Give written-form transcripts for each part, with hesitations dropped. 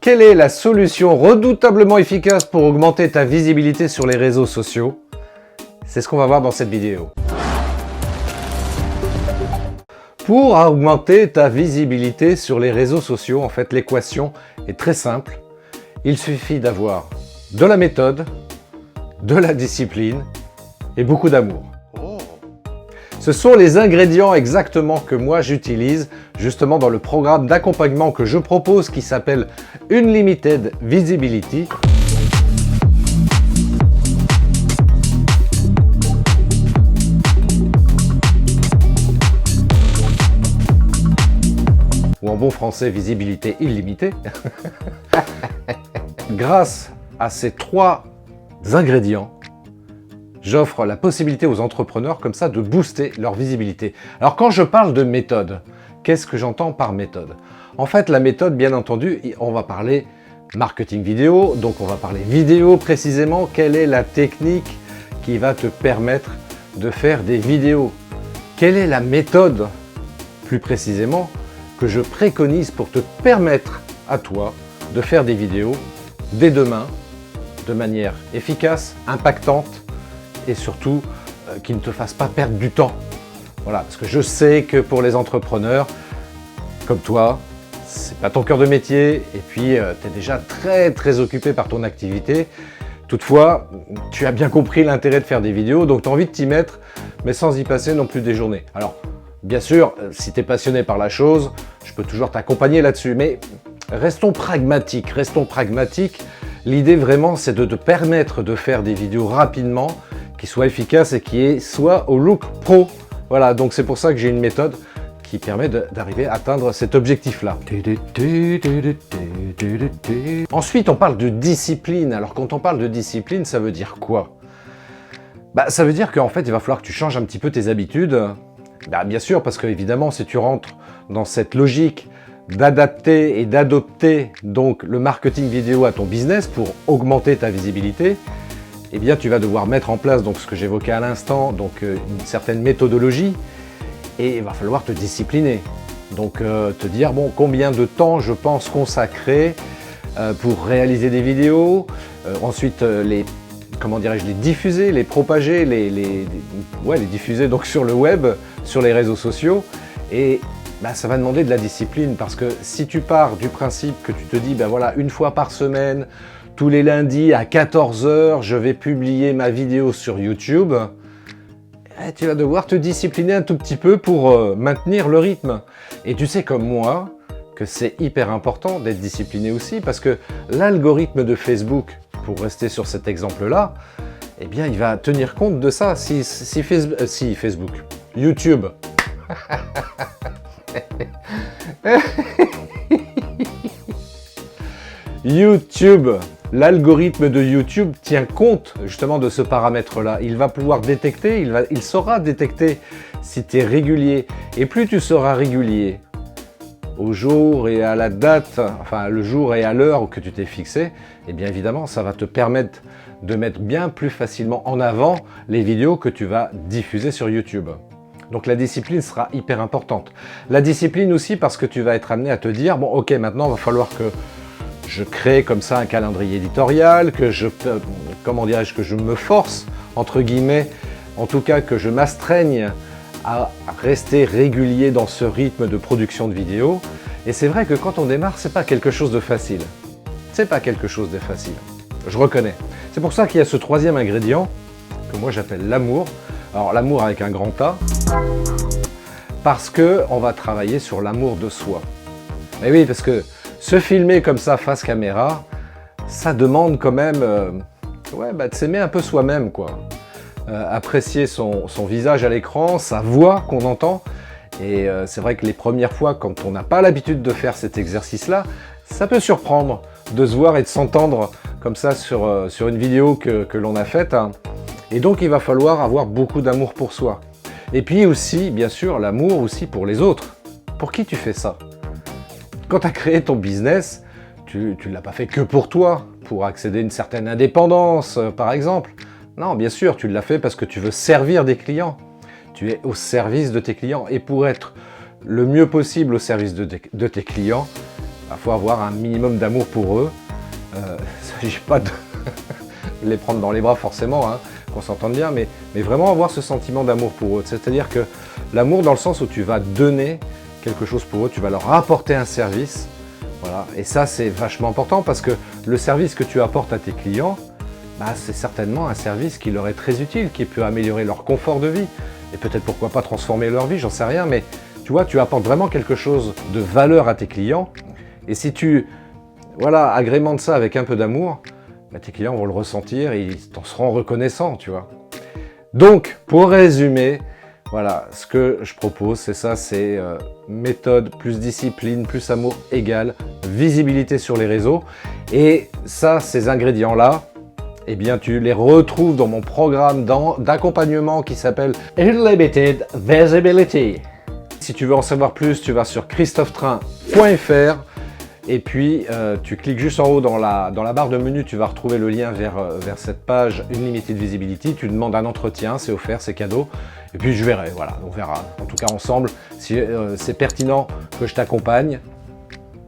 Quelle est la solution redoutablement efficace pour augmenter ta visibilité sur les réseaux sociaux? C'est ce qu'on va voir dans cette vidéo. Pour augmenter ta visibilité sur les réseaux sociaux, en fait, l'équation est très simple. Il suffit d'avoir de la méthode, de la discipline et beaucoup d'amour. Ce sont les ingrédients exactement que moi j'utilise justement dans le programme d'accompagnement que je propose qui s'appelle Unlimited Visibility. Ou en bon français, visibilité illimitée. Grâce à ces 3 ingrédients, j'offre la possibilité aux entrepreneurs comme ça de booster leur visibilité. Alors quand je parle de méthode, qu'est-ce que j'entends par méthode? En fait, la méthode, bien entendu, on va parler marketing vidéo, donc on va parler vidéo précisément. Quelle est la technique qui va te permettre de faire des vidéos? Quelle est la méthode, plus précisément, que je préconise pour te permettre à toi de faire des vidéos dès demain, de manière efficace, impactante, et surtout qui ne te fasse pas perdre du temps. Voilà, parce que je sais que pour les entrepreneurs comme toi, c'est pas ton cœur de métier et puis tu es déjà très occupé par ton activité. Toutefois, tu as bien compris l'intérêt de faire des vidéos, donc tu as envie de t'y mettre, mais sans y passer non plus des journées. Alors, bien sûr, si tu es passionné par la chose, je peux toujours t'accompagner là-dessus, mais restons pragmatiques, L'idée vraiment, c'est de te permettre de faire des vidéos rapidement, qui soient efficaces et qui soient au look pro. Voilà, donc c'est pour ça que j'ai une méthode qui permet d'arriver à atteindre cet objectif-là. Ensuite, on parle de discipline. Alors, quand on parle de discipline, ça veut dire quoi? Ça veut dire qu'en fait, il va falloir que tu changes un petit peu tes habitudes. Bien sûr, parce que évidemment, si tu rentres dans cette logique d'adapter et d'adopter donc le marketing vidéo à ton business pour augmenter ta visibilité, eh bien tu vas devoir mettre en place donc ce que j'évoquais à l'instant, donc une certaine méthodologie, et il va falloir te discipliner. Donc te dire bon, combien de temps je pense consacrer pour réaliser des vidéos, ensuite les diffuser, les propager, les diffuser donc sur le web, sur les réseaux sociaux. Et ça va demander de la discipline, parce que si tu pars du principe que tu te dis, voilà, une fois par semaine, tous les lundis à 14 h, je vais publier ma vidéo sur YouTube, tu vas devoir te discipliner un tout petit peu pour maintenir le rythme. Et tu sais comme moi que c'est hyper important d'être discipliné aussi, parce que l'algorithme de Facebook, pour rester sur cet exemple-là, eh bien il va tenir compte de ça. Si Facebook, YouTube... YouTube, l'algorithme de YouTube tient compte justement de ce paramètre-là. Il va pouvoir détecter, il saura détecter si tu es régulier. Et plus tu seras régulier au jour et à la date, enfin le jour et à l'heure que tu t'es fixé, et bien évidemment ça va te permettre de mettre bien plus facilement en avant les vidéos que tu vas diffuser sur YouTube. Donc la discipline sera hyper importante. La discipline aussi parce que tu vas être amené à te dire, bon ok, maintenant il va falloir que je crée comme ça un calendrier éditorial, que je me force, entre guillemets, en tout cas que je m'astreigne à rester régulier dans ce rythme de production de vidéos. Et c'est vrai que quand on démarre, c'est pas quelque chose de facile. C'est pas quelque chose de facile. Je reconnais. C'est pour ça qu'il y a ce 3e ingrédient que moi j'appelle l'amour. Alors l'amour avec un grand A, parce qu'on va travailler sur l'amour de soi. Mais oui, parce que se filmer comme ça face caméra, ça demande quand même de s'aimer un peu soi-même, quoi. Apprécier son visage à l'écran, sa voix qu'on entend. Et c'est vrai que les premières fois, quand on n'a pas l'habitude de faire cet exercice-là, ça peut surprendre de se voir et de s'entendre comme ça sur une vidéo que l'on a faite. Et donc il va falloir avoir beaucoup d'amour pour soi. Et puis aussi, bien sûr, l'amour aussi pour les autres. Pour qui tu fais ça? Quand tu as créé ton business, tu ne l'as pas fait que pour toi, pour accéder à une certaine indépendance, par exemple. Non, bien sûr, tu l'as fait parce que tu veux servir des clients. Tu es au service de tes clients. Et pour être le mieux possible au service de tes clients, faut avoir un minimum d'amour pour eux. Il ne s'agit pas de les prendre dans les bras forcément, hein, qu'on s'entende bien, mais vraiment avoir ce sentiment d'amour pour eux. C'est-à-dire que l'amour dans le sens où tu vas donner quelque chose pour eux, tu vas leur apporter un service. Voilà. Et ça, c'est vachement important parce que le service que tu apportes à tes clients, c'est certainement un service qui leur est très utile, qui peut améliorer leur confort de vie et peut-être pourquoi pas transformer leur vie, j'en sais rien, mais tu vois, tu apportes vraiment quelque chose de valeur à tes clients et si tu agrémentes ça avec un peu d'amour, tes clients vont le ressentir et ils t'en seront reconnaissants, tu vois. Donc, pour résumer, voilà, ce que je propose, c'est ça, c'est méthode plus discipline, plus amour égale visibilité sur les réseaux. Et ça, ces ingrédients-là, eh bien, tu les retrouves dans mon programme d'accompagnement qui s'appelle Unlimited Visibility. Si tu veux en savoir plus, tu vas sur christophetrain.fr et puis tu cliques juste en haut dans la barre de menu, tu vas retrouver le lien vers cette page Unlimited Visibility. Tu demandes un entretien, c'est offert, c'est cadeau. Et puis je verrai, voilà, on verra, en tout cas ensemble, si c'est pertinent que je t'accompagne.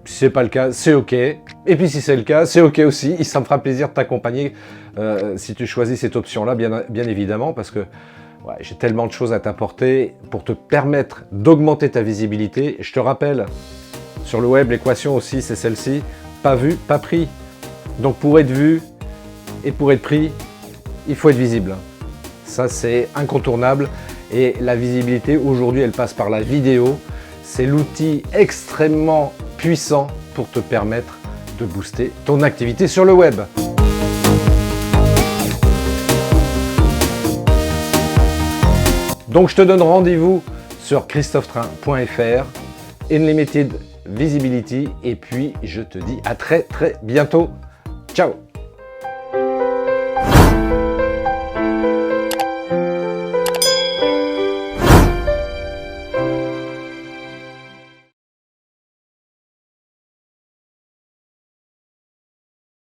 Si c'est pas le cas, c'est ok. Et puis si c'est le cas, c'est ok aussi. Ça me fera plaisir de t'accompagner si tu choisis cette option-là, bien évidemment, parce que j'ai tellement de choses à t'apporter pour te permettre d'augmenter ta visibilité. Je te rappelle, sur le web, l'équation aussi, c'est celle-ci. Pas vu, pas pris. Donc pour être vu et pour être pris, il faut être visible. Ça, c'est incontournable. Et la visibilité, aujourd'hui, elle passe par la vidéo. C'est l'outil extrêmement puissant pour te permettre de booster ton activité sur le web. Donc, je te donne rendez-vous sur christophetrain.fr, Unlimited Visibility, et puis je te dis à très bientôt. Ciao!